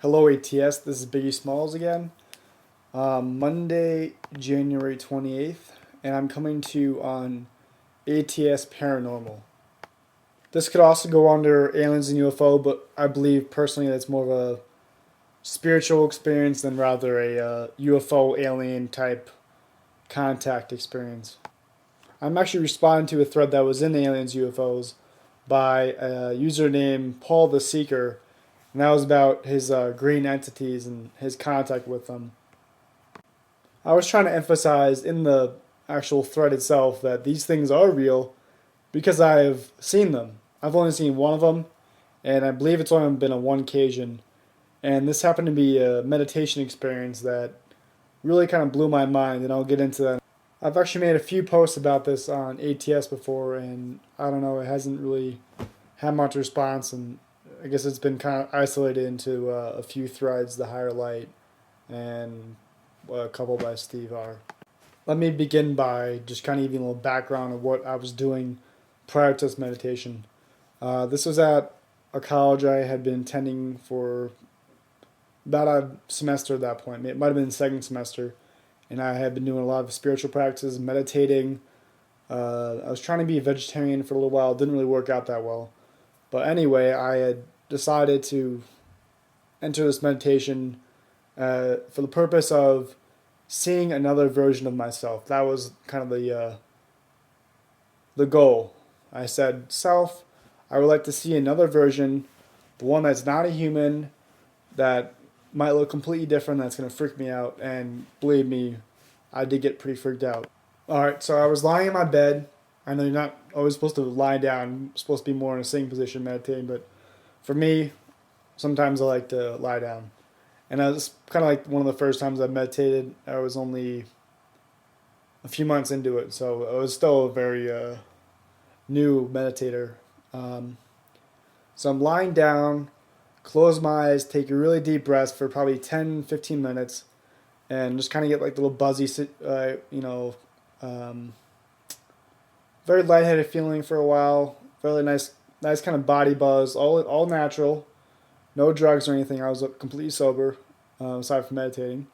Hello ATS, this is Biggie Smalls again. Monday, January 28th, and I'm coming to you on ATS Paranormal. This could also go under aliens and UFO, but I believe personally that it's more of a spiritual experience than rather a UFO alien type contact experience. I'm actually responding to a thread that was in Aliens UFOs by a user named Paul the Seeker, and that was about his green entities and his contact with them. I was trying to emphasize in the actual thread itself that these things are real because I have seen them. I've only seen one of them, and I believe it's only been on one occasion. And this happened to be a meditation experience that really kind of blew my mind, and I'll get into that. I've actually made a few posts about this on ATS before, and I don't know, it hasn't really had much response, and I guess it's been kind of isolated into a few threads, the Higher Light, and a couple by Steve R. Let me begin by just kind of giving a little background of what I was doing prior to this meditation. This was at a college I had been attending for about a semester at that point. It might have been the second semester, and I had been doing a lot of spiritual practices, meditating. I was trying to be a vegetarian for a little while. It didn't really work out that well. But anyway, I had decided to enter this meditation for the purpose of seeing another version of myself. That was kind of the goal. I said, self, I would like to see another version, the one that's not a human, that might look completely different, that's going to freak me out. And believe me, I did get pretty freaked out. Alright, so I was lying in my bed. I know you're not always supposed to lie down, you're supposed to be more in a sitting position meditating, but for me, sometimes I like to lie down. And I was kind of like one of the first times I meditated. I was only a few months into it, so I was still a very new meditator. So I'm lying down, close my eyes, take a really deep breath for probably 10-15 minutes, and just kind of get like a little buzzy, very lightheaded feeling for a while. Really nice kind of body buzz, all natural. No drugs or anything. I was completely sober, aside from meditating.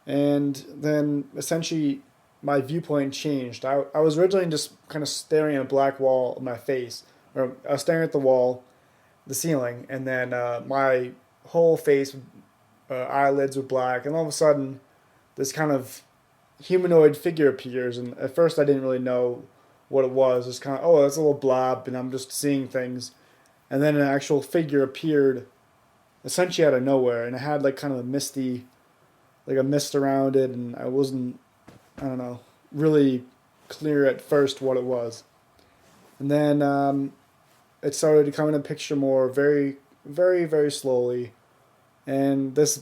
And then essentially my viewpoint changed. I was originally just kind of staring at a black wall of my face, or I was staring at the wall, the ceiling, and then my whole face, eyelids were black, and all of a sudden this kind of humanoid figure appears, and at first I didn't really know what it was. It's kind of, oh, that's a little blob, and I'm just seeing things. And then an actual figure appeared essentially out of nowhere, and it had like kind of a misty, like a mist around it, and I don't know, really clear at first what it was. And then it started to come in a picture more, very, very, very slowly, and this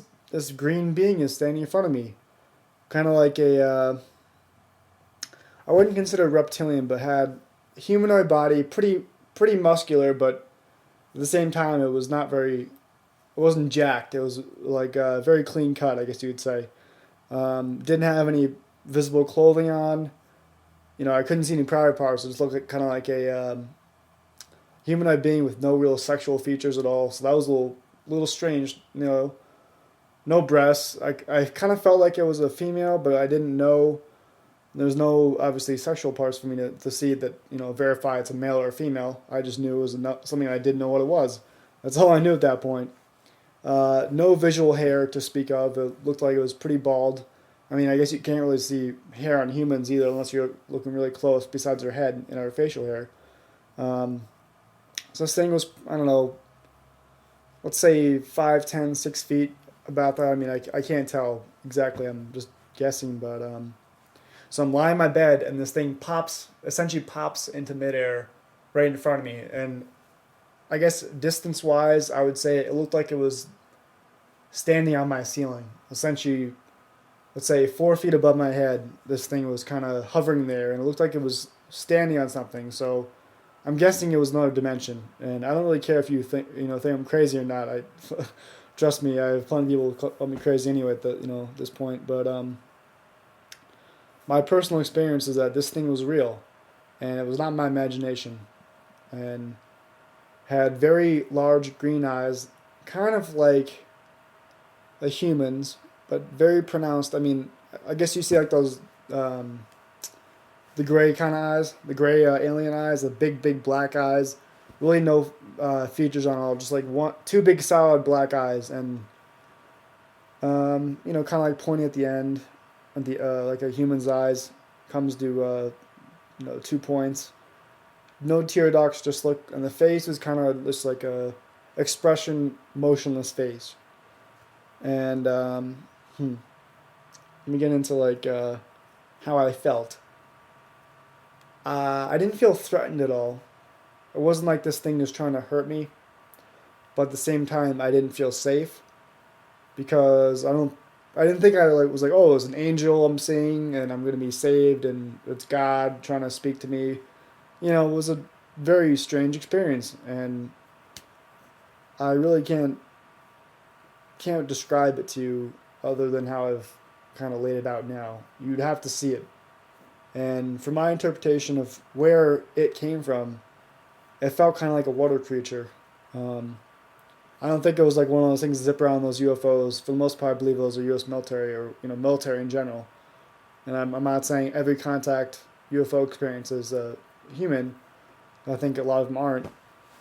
green being is standing in front of me, kind of like I wouldn't consider reptilian, but had humanoid body, pretty muscular, but at the same time it was not very, it wasn't jacked. It was like very clean cut, I guess you would say. Didn't have any visible clothing on. You know, I couldn't see any private parts. It just looked like, kind of like a humanoid being with no real sexual features at all. So that was a little strange. You know, no breasts. I kind of felt like it was a female, but I didn't know. There's no obviously sexual parts for me to see that, you know, verify it's a male or a female. I just knew it was something I didn't know what it was. That's all I knew at that point. No visual hair to speak of. It looked like it was pretty bald. I mean, I guess you can't really see hair on humans either unless you're looking really close besides their head and our facial hair. So this thing was, I don't know, let's say 5, 10, 6 feet, about that. I mean, I can't tell exactly. I'm just guessing, but so I'm lying in my bed, and this thing essentially pops into midair right in front of me. And I guess distance-wise, I would say it looked like it was standing on my ceiling. Essentially, let's say 4 feet above my head, this thing was kind of hovering there, and it looked like it was standing on something. So I'm guessing it was another dimension. And I don't really care if you think I'm crazy or not. I trust me, I have plenty of people who call me crazy anyway at this point. But my personal experience is that this thing was real, and it was not my imagination, and had very large green eyes, kind of like like humans, but very pronounced. I mean, I guess you see like those the gray kind of eyes, the gray alien eyes, the big black eyes. Really no features on all, just like two big solid black eyes, and kind of like pointy at the end, and the like a human's eyes comes to 2 points. No tear ducts, just look, and the face is kind of just like a expression, motionless face. And let me get into like how I felt. I didn't feel threatened at all. It wasn't like this thing was trying to hurt me, but at the same time, I didn't feel safe because I didn't think I like was like, oh, it's an angel I'm seeing and I'm gonna be saved and it's God trying to speak to me. It was a very strange experience, and I really can't describe it to you other than how I've kind of laid it out now. You'd have to see it. And from my interpretation of where it came from, it felt kind of like a water creature. Um, I don't think it was like one of those things that zip around those UFOs. For the most part, I believe those are U.S. military or military in general. And I'm not saying every contact UFO experience is human. I think a lot of them aren't.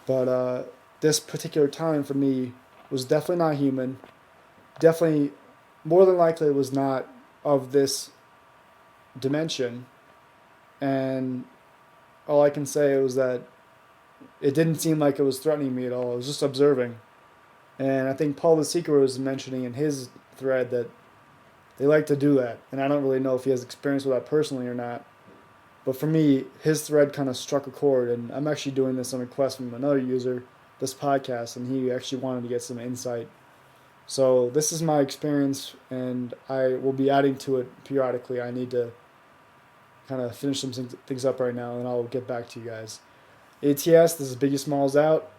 But this particular time for me was definitely not human. Definitely, more than likely, it was not of this dimension. And all I can say was that it didn't seem like it was threatening me at all. It was just observing. And I think Paul the Seeker was mentioning in his thread that they like to do that. And I don't really know if he has experience with that personally or not. But for me, his thread kind of struck a chord. And I'm actually doing this on request from another user, this podcast, and he actually wanted to get some insight. So this is my experience, and I will be adding to it periodically. I need to kind of finish some things up right now, and I'll get back to you guys. ATS, this is Biggie Smalls out.